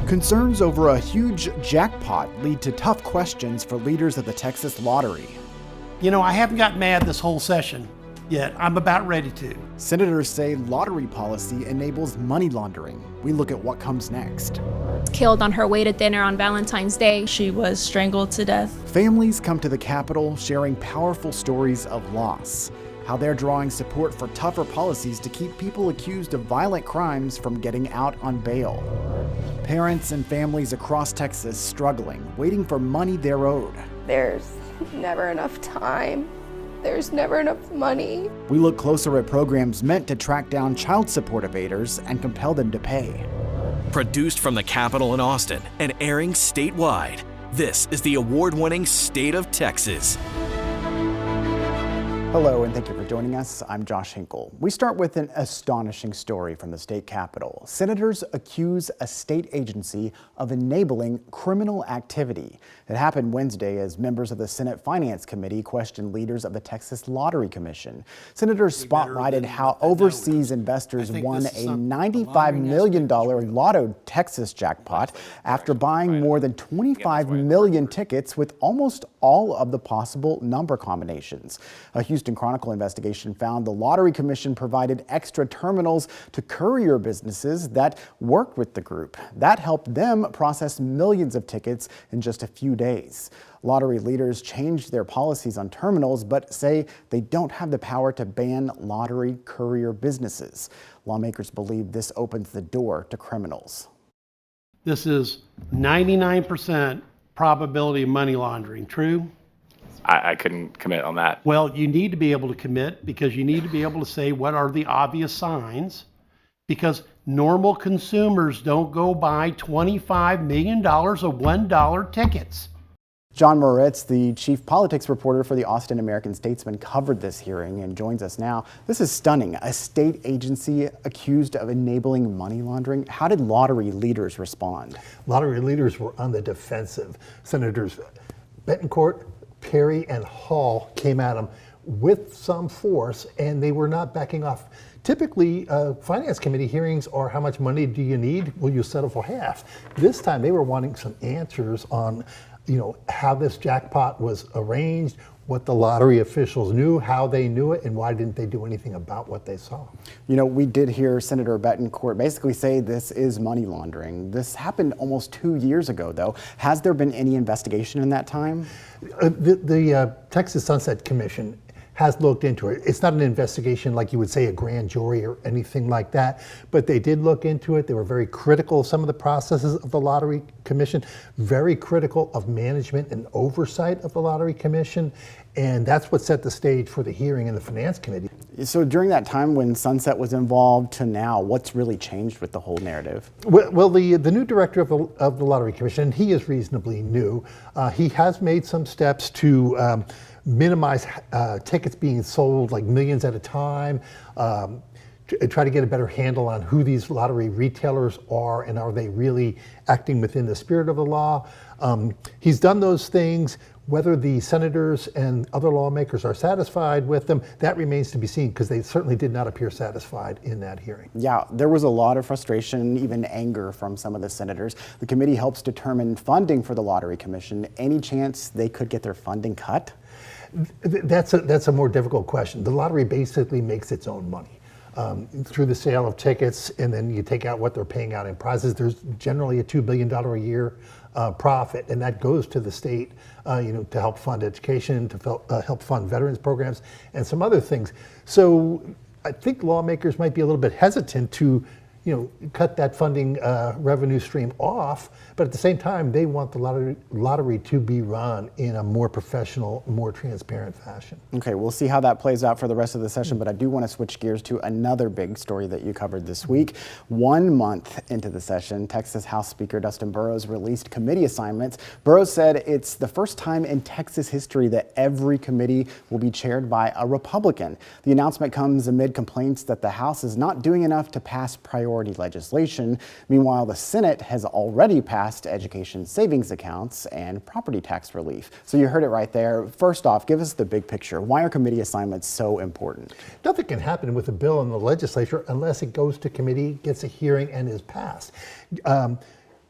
Concerns over a huge jackpot lead to tough questions for leaders of the Texas lottery. You know, I haven't got mad this whole session yet. I'm about ready to. Senators say lottery policy enables money laundering. We look at what comes next. Killed on her way to dinner on Valentine's Day. She was strangled to death. Families come to the Capitol sharing powerful stories of loss. How they're drawing support for tougher policies to keep people accused of violent crimes from getting out on bail. Parents and families across Texas struggling, waiting for money they're owed. There's never enough time. There's never enough money. We look closer at programs meant to track down child support evaders and compel them to pay. Produced from the Capitol in Austin and airing statewide, this is the award-winning State of Texas. Hello, and thank you for joining us. I'm Josh Hinkle. We start with an astonishing story from the state capitol. Senators accuse a state agency of enabling criminal activity. It happened Wednesday as members of the Senate Finance Committee questioned leaders of the Texas Lottery Commission. Senators spotlighted how overseas investors won a $95 million Lotto Texas jackpot after buying more than 25 million tickets with almost all of the possible number combinations. A Houston Chronicle investigation found the Lottery Commission provided extra terminals to courier businesses that worked with the group. That helped them process millions of tickets in just a few days. Lottery leaders changed their policies on terminals, but say they don't have the power to ban lottery courier businesses. Lawmakers believe this opens the door to criminals. This is 99% probability of money laundering. True? I couldn't commit on that. Well, you need to be able to commit because you need to be able to say what are the obvious signs, because normal consumers don't go buy $25 million of $1 tickets. John Moritz, the chief politics reporter for the Austin American-Statesman, covered this hearing and joins us now. This is stunning. A state agency accused of enabling money laundering. How did lottery leaders respond? Lottery leaders were on the defensive. Senators Betancourt, Perry, and Hall came at them with some force, and they were not backing off. Typically, Finance Committee hearings are how much money do you need? Will you settle for half? This time they were wanting some answers on, how this jackpot was arranged, what the lottery officials knew, how they knew it, and why didn't they do anything about what they saw. We did hear Senator Betancourt basically say this is money laundering. This happened almost 2 years ago, though. Has there been any investigation in that time? The Texas Sunset Commission has looked into it. It's not an investigation like you would say a grand jury or anything like that, but they did look into it. They were very critical of some of the processes of the Lottery Commission, very critical of management and oversight of the Lottery Commission, and that's what set the stage for the hearing in the Finance Committee. So during that time when Sunset was involved to now, what's really changed with the whole narrative? Well, the new director of the Lottery Commission, he is reasonably new. He has made some steps to minimize tickets being sold like millions at a time, try to get a better handle on who these lottery retailers are and are they really acting within the spirit of the law. He's done those things. Whether the senators and other lawmakers are satisfied with them, that remains to be seen, because they certainly did not appear satisfied in that hearing. Yeah, there was a lot of frustration, even anger from some of the senators. The committee helps determine funding for the Lottery Commission. Any chance they could get their funding cut? That's a more difficult question. The lottery basically makes its own money through the sale of tickets, and then you take out what they're paying out in prizes. There's generally a $2 billion a year profit, and that goes to the state, to help fund education, to help fund veterans programs, and some other things. So I think lawmakers might be a little bit hesitant to cut that funding revenue stream off, but at the same time, they want the lottery to be run in a more professional, more transparent fashion. Okay, we'll see how that plays out for the rest of the session, but I do want to switch gears to another big story that you covered this week. 1 month into the session, Texas House Speaker Dustin Burrows released committee assignments. Burrows said it's the first time in Texas history that every committee will be chaired by a Republican. The announcement comes amid complaints that the House is not doing enough to pass priority legislation. Meanwhile, the Senate has already passed education savings accounts and property tax relief. So you heard it right there. First off, give us the big picture. Why are committee assignments so important? Nothing can happen with a bill in the legislature unless it goes to committee, gets a hearing, and is passed.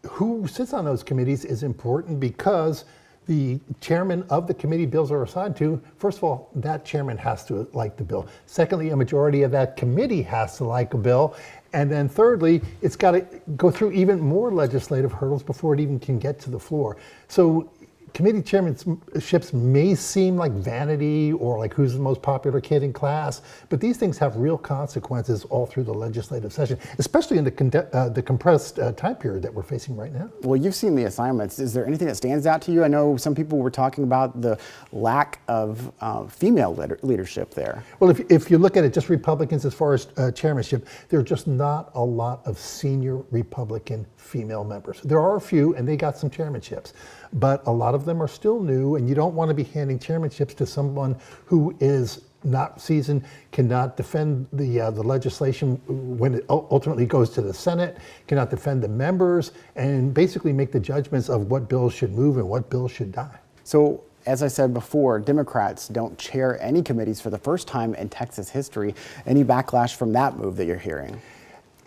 who sits on those committees is important because the chairman of the committee bills are assigned to, first of all, that chairman has to like the bill. Secondly, a majority of that committee has to like a bill. And then thirdly, it's got to go through even more legislative hurdles before it even can get to the floor. So committee chairmanships may seem like vanity or like who's the most popular kid in class, but these things have real consequences all through the legislative session, especially in the compressed time period that we're facing right now. Well, you've seen the assignments. Is there anything that stands out to you? I know some people were talking about the lack of female leadership there. Well, if you look at it, just Republicans as far as chairmanship, there are just not a lot of senior Republican female members. There are a few, and they got some chairmanships, but a lot of them are still new, and you don't want to be handing chairmanships to someone who is not seasoned, cannot defend the legislation when it ultimately goes to the Senate, cannot defend the members, and basically make the judgments of what bills should move and what bills should die. So, as I said before, Democrats don't chair any committees for the first time in Texas history. Any backlash from that move that you're hearing?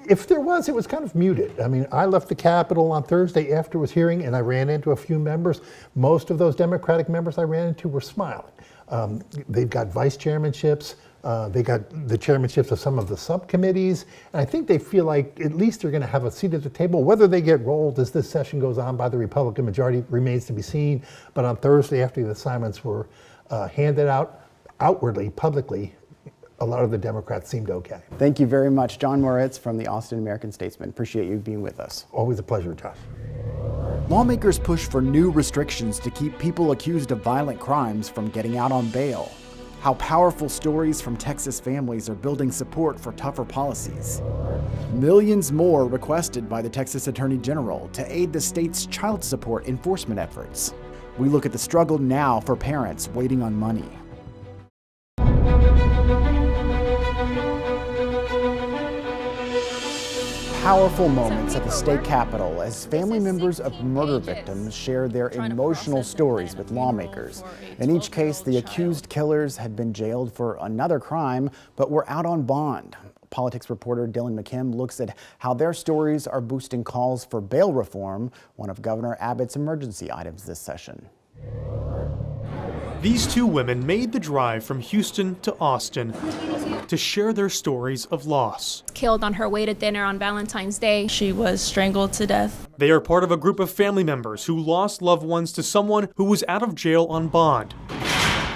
If there was, it was kind of muted. I mean, I left the Capitol on Thursday after his hearing, and I ran into a few members. Most of those Democratic members I ran into were smiling. They've got vice chairmanships. They got the chairmanships of some of the subcommittees. And I think they feel like at least they're going to have a seat at the table. Whether they get rolled as this session goes on by the Republican majority remains to be seen. But on Thursday, after the assignments were handed out outwardly, publicly, a lot of the Democrats seemed okay. Thank you very much, John Moritz from the Austin American-Statesman. Appreciate you being with us. Always a pleasure, Josh. Lawmakers push for new restrictions to keep people accused of violent crimes from getting out on bail. How powerful stories from Texas families are building support for tougher policies. Millions more requested by the Texas Attorney General to aid the state's child support enforcement efforts. We look at the struggle now for parents waiting on money. Powerful moments at the state capitol as family members of murder victims share their emotional stories with lawmakers. In each case, the accused killers had been jailed for another crime, but were out on bond. Politics reporter Dylan McKim looks at how their stories are boosting calls for bail reform, one of Governor Abbott's emergency items this session. These two women made the drive from Houston to Austin to share their stories of loss. Killed on her way to dinner on Valentine's Day. She was strangled to death. They are part of a group of family members who lost loved ones to someone who was out of jail on bond.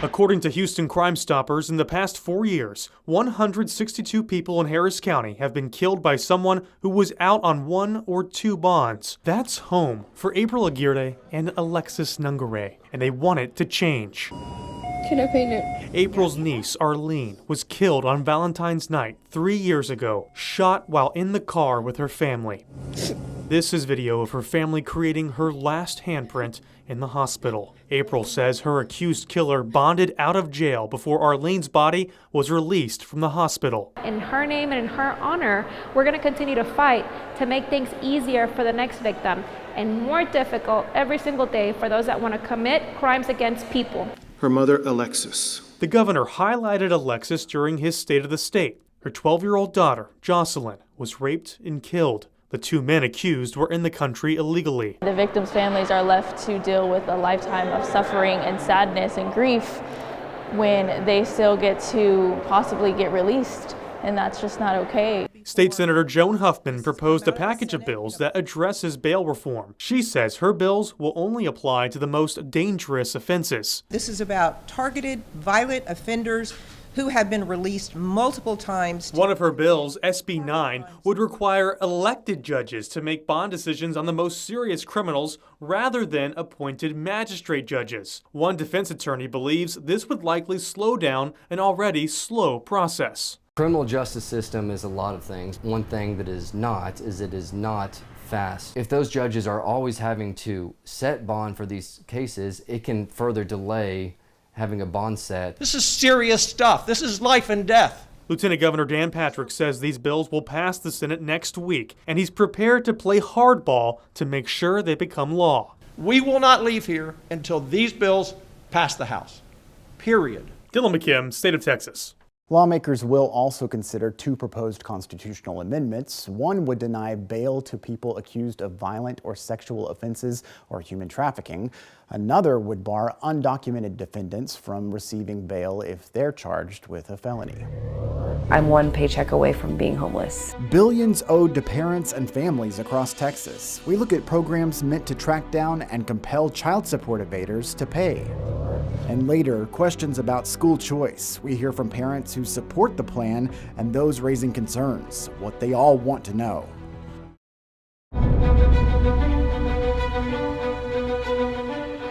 According to Houston Crime Stoppers, in the past 4 years, 162 people in Harris County have been killed by someone who was out on 1 or 2 bonds. That's home for April Aguirre and Alexis Nungare, and they want it to change. Can I paint it? April's niece, Arlene, was killed on Valentine's night 3 years ago, shot while in the car with her family. This is video of her family creating her last handprint in the hospital. April says her accused killer bonded out of jail before Arlene's body was released from the hospital. In her name and in her honor, we're going to continue to fight to make things easier for the next victim and more difficult every single day for those that want to commit crimes against people. Her mother, Alexis. The governor highlighted Alexis during his State of the State. Her 12-year-old daughter, Jocelyn, was raped and killed. The 2 men accused were in the country illegally. The victims' families are left to deal with a lifetime of suffering and sadness and grief when they still get to possibly get released, and that's just not okay. State Senator Joan Huffman proposed a package of bills that addresses bail reform. She says her bills will only apply to the most dangerous offenses. This is about targeted, violent offenders who have been released multiple times. One of her bills, SB 9, would require elected judges to make bond decisions on the most serious criminals rather than appointed magistrate judges. One defense attorney believes this would likely slow down an already slow process. Criminal justice system is a lot of things. One thing that is not is it is not fast. If those judges are always having to set bond for these cases, it can further delay having a bond set. This is serious stuff. This is life and death. Lieutenant Governor Dan Patrick says these bills will pass the Senate next week, and he's prepared to play hardball to make sure they become law. We will not leave here until these bills pass the House. Period. Dylan McKim, State of Texas. Lawmakers will also consider two proposed constitutional amendments. One would deny bail to people accused of violent or sexual offenses or human trafficking. Another would bar undocumented defendants from receiving bail if they're charged with a felony. I'm one paycheck away from being homeless. Billions owed to parents and families across Texas. We look at programs meant to track down and compel child support evaders to pay. And later, questions about school choice. We hear from parents who support the plan and those raising concerns, what they all want to know.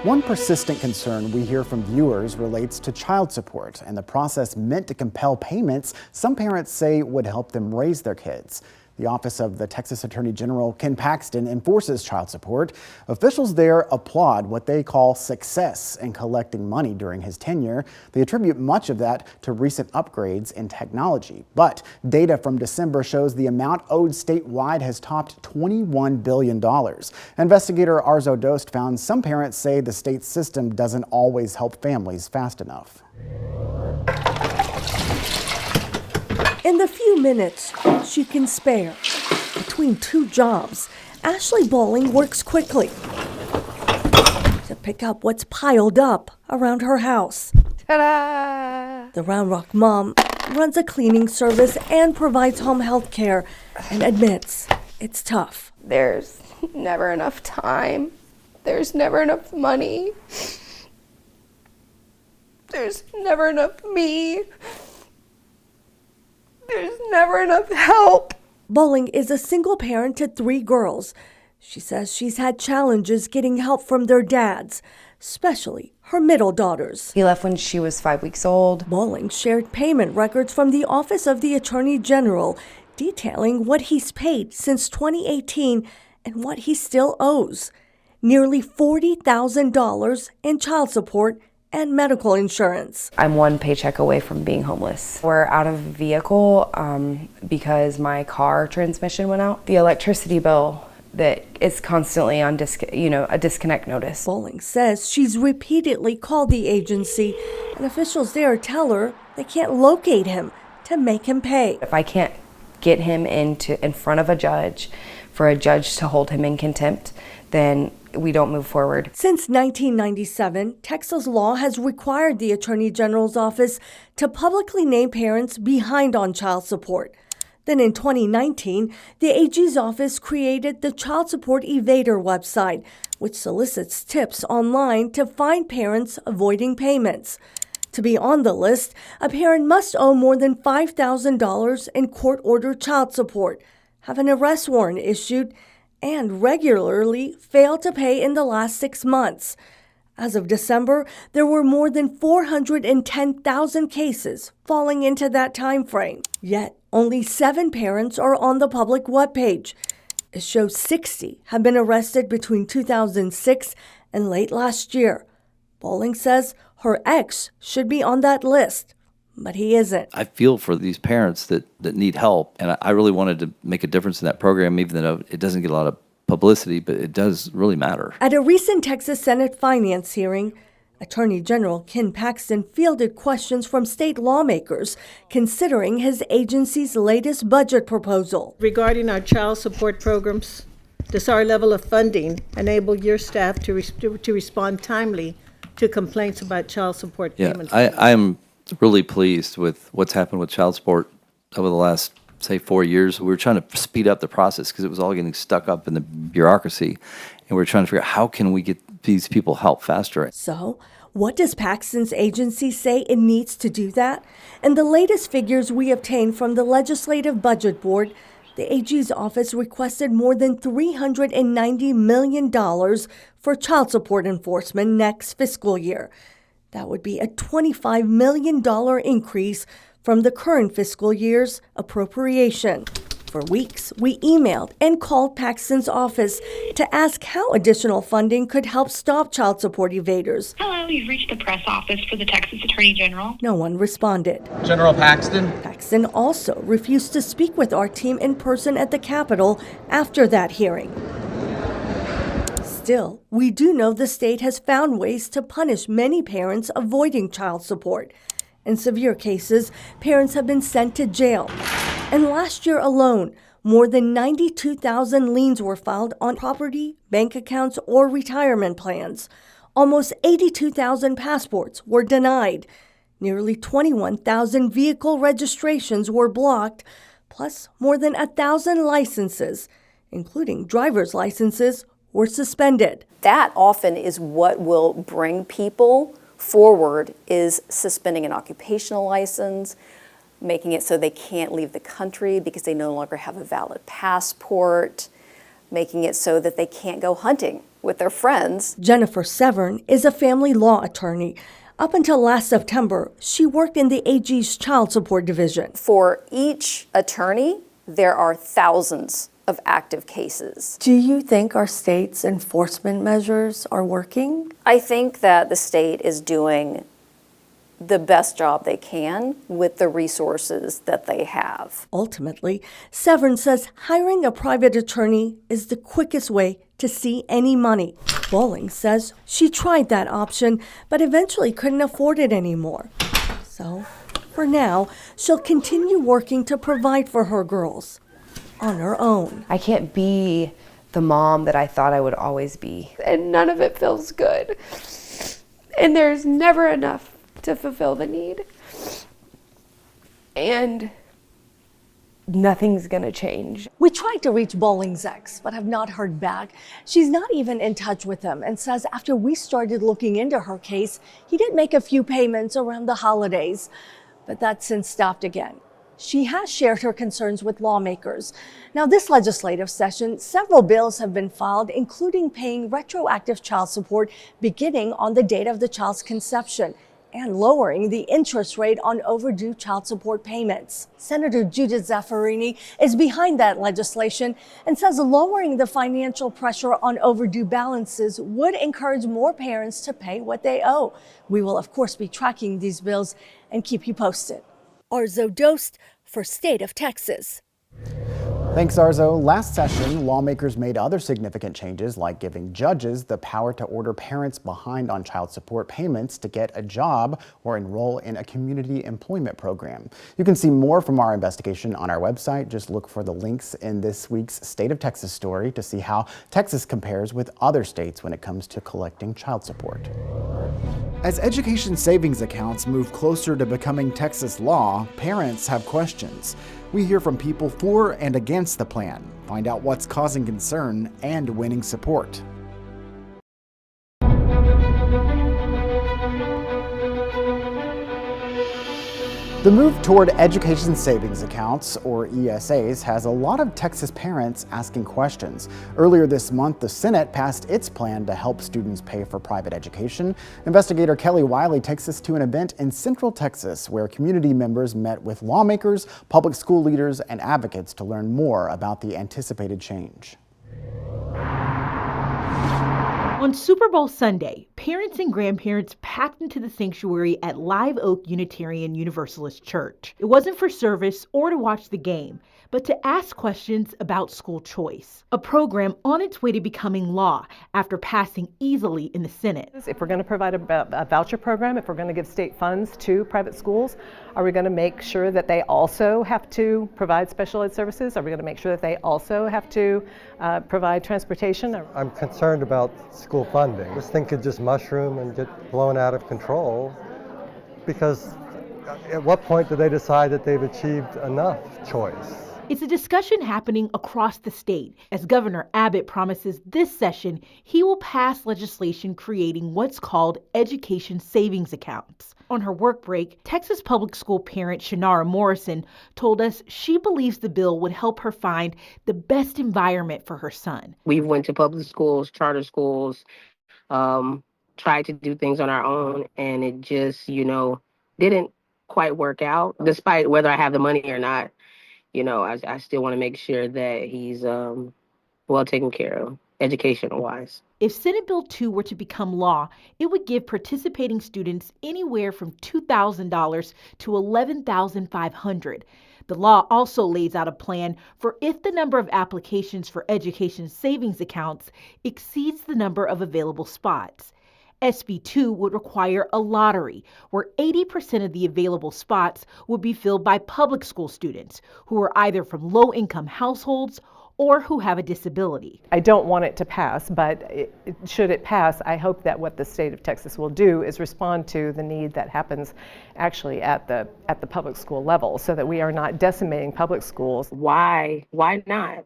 One persistent concern we hear from viewers relates to child support and the process meant to compel payments some parents say would help them raise their kids. The Office of the Texas Attorney General, Ken Paxton, enforces child support. Officials there applaud what they call success in collecting money during his tenure. They attribute much of that to recent upgrades in technology. But data from December shows the amount owed statewide has topped $21 billion. Investigator Arezow Doost found some parents say the state system doesn't always help families fast enough. In the few minutes she can spare between two jobs, Ashley Bowling works quickly to pick up what's piled up around her house. Ta-da! The Round Rock mom runs a cleaning service and provides home health care and admits it's tough. There's never enough time. There's never enough money. There's never enough me. There's never enough help. Bowling is a single parent to 3 girls. She says she's had challenges getting help from their dads, especially her middle daughters. He left when she was 5 weeks old. Bowling shared payment records from the Office of the Attorney General, detailing what he's paid since 2018 and what he still owes. Nearly $40,000 in child support and medical insurance. I'm one paycheck away from being homeless. We're out of vehicle because my car transmission went out. The electricity bill that is constantly on a disconnect notice. Bowling says she's repeatedly called the agency, and officials there tell her they can't locate him to make him pay. If I can't get him in front of a judge for a judge to hold him in contempt, then we don't move forward. Since 1997, Texas law has required the Attorney General's office to publicly name parents behind on child support. Then in 2019, the AG's office created the Child Support Evader website, which solicits tips online to find parents avoiding payments. To be on the list, a parent must owe more than $5,000 in court-ordered child support, have an arrest warrant issued, and regularly fail to pay in the last 6 months. As of December, there were more than 410,000 cases falling into that time frame. Yet, only 7 parents are on the public webpage. It shows 60 have been arrested between 2006 and late last year. Bowling says her ex should be on that list, but he isn't. I feel for these parents that need help, and I really wanted to make a difference in that program, even though it doesn't get a lot of publicity, but it does really matter. At a recent Texas Senate finance hearing, Attorney General Ken Paxton fielded questions from state lawmakers considering his agency's latest budget proposal. Regarding our child support programs, does our level of funding enable your staff to respond timely to complaints about child support payments? I'm really pleased with what's happened with child support over the last, say, 4 years. We were trying to speed up the process because it was all getting stuck up in the bureaucracy, and we're trying to figure out how can we get these people help faster. So, what does Paxton's agency say it needs to do that? In the latest figures we obtained from the Legislative Budget Board, the AG's office requested more than $390 million for child support enforcement next fiscal year. That would be a $25 million increase from the current fiscal year's appropriation. For weeks, we emailed and called Paxton's office to ask how additional funding could help stop child support evaders. Hello, you've reached the press office for the Texas Attorney General. No one responded. General Paxton? Paxton also refused to speak with our team in person at the Capitol after that hearing. Still, we do know the state has found ways to punish many parents avoiding child support. In severe cases, parents have been sent to jail. And last year alone, more than 92,000 liens were filed on property, bank accounts, or retirement plans. Almost 82,000 passports were denied. Nearly 21,000 vehicle registrations were blocked, plus more than 1,000 licenses, including driver's licenses, were suspended. That often is what will bring people forward, is suspending an occupational license, making it so they can't leave the country because they no longer have a valid passport, making it so that they can't go hunting with their friends. Jennifer Severn is a family law attorney. Up until last September, she worked in the AG's child support division. For each attorney, there are thousands of active cases. Do you think our state's enforcement measures are working? I think that the state is doing the best job they can with the resources that they have. Ultimately, Severn says hiring a private attorney is the quickest way to see any money. Bowling says she tried that option, but eventually couldn't afford it anymore. So, for now, she'll continue working to provide for her girls on her own. I can't be the mom that I thought I would always be. And none of it feels good. And there's never enough to fulfill the need. And nothing's gonna change. We tried to reach Bowling's ex, but have not heard back. She's not even in touch with him and says after we started looking into her case, he did make a few payments around the holidays, but that's since stopped again. She has shared her concerns with lawmakers. Now, this legislative session, several bills have been filed, including paying retroactive child support beginning on the date of the child's conception and lowering the interest rate on overdue child support payments. Senator Judith Zaffirini is behind that legislation and says lowering the financial pressure on overdue balances would encourage more parents to pay what they owe. We will, of course, be tracking these bills and keep you posted. Arezow Doost for State of Texas. Thanks, Arezow. Last session, lawmakers made other significant changes, like giving judges the power to order parents behind on child support payments to get a job or enroll in a community employment program. You can see more from our investigation on our website. Just look for the links in this week's State of Texas story to see how Texas compares with other states when it comes to collecting child support. As education savings accounts move closer to becoming Texas law, parents have questions. We hear from people for and against the plan, find out what's causing concern and winning support. The move toward education savings accounts, or ESAs, has a lot of Texas parents asking questions. Earlier this month, the Senate passed its plan to help students pay for private education. Investigator Kelly Wiley takes us to an event in Central Texas where community members met with lawmakers, public school leaders, and advocates to learn more about the anticipated change. On Super Bowl Sunday, parents and grandparents packed into the sanctuary at Live Oak Unitarian Universalist Church. It wasn't for service or to watch the game, but to ask questions about school choice, a program on its way to becoming law after passing easily in the Senate. If we're going to provide a voucher program, if we're going to give state funds to private schools, are we going to make sure that they also have to provide special ed services? Are we going to make sure that they also have to provide transportation? I'm concerned about school funding. This thing could just mushroom and get blown out of control, because at what point do they decide that they've achieved enough choice? It's a discussion happening across the state as Governor Abbott promises this session he will pass legislation creating what's called education savings accounts. On her work break, Texas public school parent Shanara Morrison told us she believes the bill would help her find the best environment for her son. We went to public schools, charter schools, tried to do things on our own, and it just, didn't quite work out, despite whether I have the money or not. I still want to make sure that he's well taken care of, educational-wise. If Senate Bill 2 were to become law, it would give participating students anywhere from $2,000 to $11,500. The law also lays out a plan for if the number of applications for education savings accounts exceeds the number of available spots. SB 2 would require a lottery where 80% of the available spots would be filled by public school students who are either from low-income households or who have a disability. I don't want it to pass, but should it pass, I hope that what the state of Texas will do is respond to the need that happens actually at the public school level, so that we are not decimating public schools. Why not?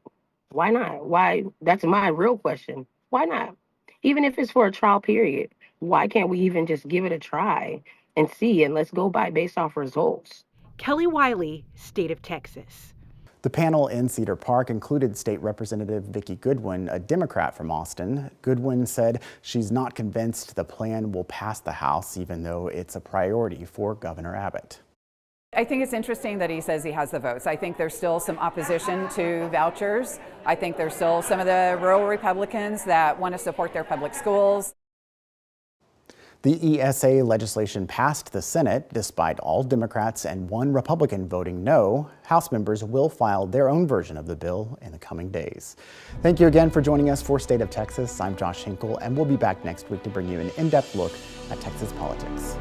Why not? Why? That's my real question. Why not? Even if it's for a trial period, why can't we even just give it a try and see, and let's go based off results? Kelly Wiley, State of Texas. The panel in Cedar Park included State Representative Vicki Goodwin, a Democrat from Austin. Goodwin said she's not convinced the plan will pass the House, even though it's a priority for Governor Abbott. I think it's interesting that he says he has the votes. I think there's still some opposition to vouchers. I think there's still some of the rural Republicans that want to support their public schools. The ESA legislation passed the Senate despite all Democrats and one Republican voting no. House members will file their own version of the bill in the coming days. Thank you again for joining us for State of Texas. I'm Josh Hinkle, and we'll be back next week to bring you an in-depth look at Texas politics.